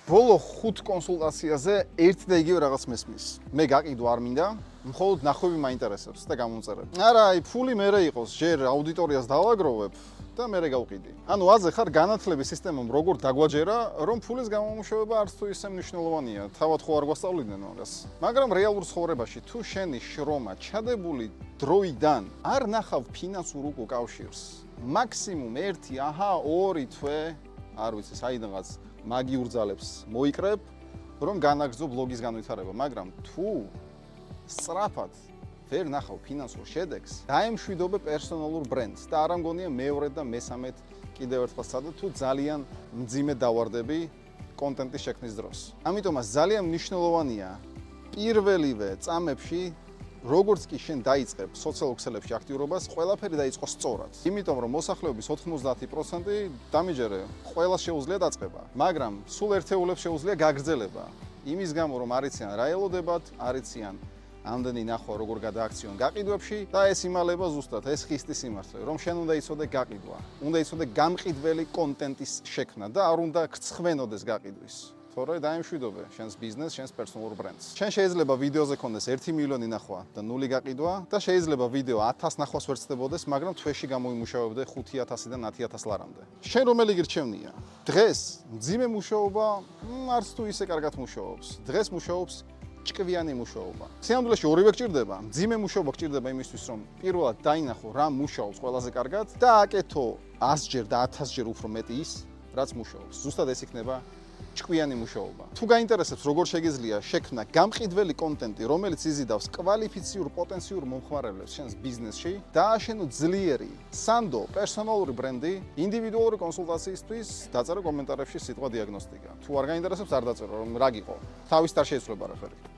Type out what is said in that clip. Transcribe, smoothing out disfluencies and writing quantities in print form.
ბოლო 5 კონსულტაციაზე ერთ და იგივე რაღაც მესმის. მე გაყიდვა არ მინდა, მხოლოდ ნახვები მაინტერესებს და გამომწერებ. არა, აი ფული მერე იყოს, ჯერ აუდიტორიას დავაგროვებ და მერე გავყიდი. ანუ აზე ხარ განათლების სისტემამ როგორ დაგვაჯერა, რომ ფულის გამომუშავება არც თუ ისე მნიშვნელოვანია. თავად ხო არ გვასწავლიდნენ მაგას. მაგრამ რეალურ ცხოვრებაში თუ შენი შრომა ჩადებული დროიდან არ ნახავ ფინანსურ უკავშირს, მაქსიმუმ 1, 2 თვე, არ ვიცი, საიდანაც მაგიურ ძალებს მოიკრებ, რომ განაგრძო ბლოგის განვითარება, მაგრამ თუ სწრაფად ვერ ნახავ ფინანსურ შედეგს, დაემშვიდობე პერსონალურ ბრენდს და არ ამგონია მეორე და მესამედ კიდევ ერთხელ სადა თუ ძალიან მძიმე დავარდები კონტენტის შექმნის დროს. ამიტომაც ძალიან მნიშვნელოვანია პირველივე წამებში როგორც კი შენ დაიწყებ სოციალურ ქსელებში აქტიურობას, ყველაფერი დაიწყო სწორად. იმიტომ რომ მოსახლეობის 90% დამიჯერე, ყველას შეუძლია დაწყება, მაგრამ სულ ერთეულებს შეუძლია გაგრძელება. იმის გამო რომ არ იციან რა ელოდებათ, არ იციან ამდენი ნახვა როგორ გადააქციონ გაყიდვებში და ეს იმალება ზუსტად, ეს ხისტის სიმართლე, რომ შენ უნდა იცოდე გაყიდვა, უნდა იცოდე გამყიდველი კონტენტის შექმნა და არ უნდა გრცხვენოდეს გაყიდვის. თორე დაემშვიდობე შენს ბიზნესს, შენს პერსონალურ ბრენდს. შენ შეიძლება ვიდეოზე ქონდეს 1 მილიონი ნახვა და 0 გაყიდვა და შეიძლება ვიდეო 1000 ნახვას ვერ ცდებოდეს, მაგრამ თვეში გამოიმუშავებდე 5000-დან 10000 ლარამდე. შენ რომელი გირჩევნია? დღეს მძიმე მუშაობა არც თუ ისე კარგად მუშაობს. დღეს მუშაობს ჭკვიანი მუშაობა. სინამდვილეში ორივე გჭირდება. მძიმე მუშაობა გჭირდება იმისთვის, რომ პირველად დაინახო რა მუშაობს ყველაზე კარგად და აკეთო 100 ჯერ და 1000 ჯერ უფრო მეტი ის, რაც მუშაობს. ზუსტად ეს იქნება ჭკვიანი მუშაობა. თუ გაინტერესებს როგორ შეგიძლია შექმნა გამყიდველი კონტენტი, რომელიც იზიდავს კვალიფიციურ პოტენციურ მომხმარებლებს შენს ბიზნესში, დააშენო ძლიერი, სანდო პერსონალური ბრენდი, ინდივიდუალური კონსულტაციისთვის დაწერო კომენტარებში სიტყვა დიაგნოსტიკა. თუ არ გაინტერესებს არ დაწერო, რომ რა გიყო. თავის არ შეიცვლება არაფერი.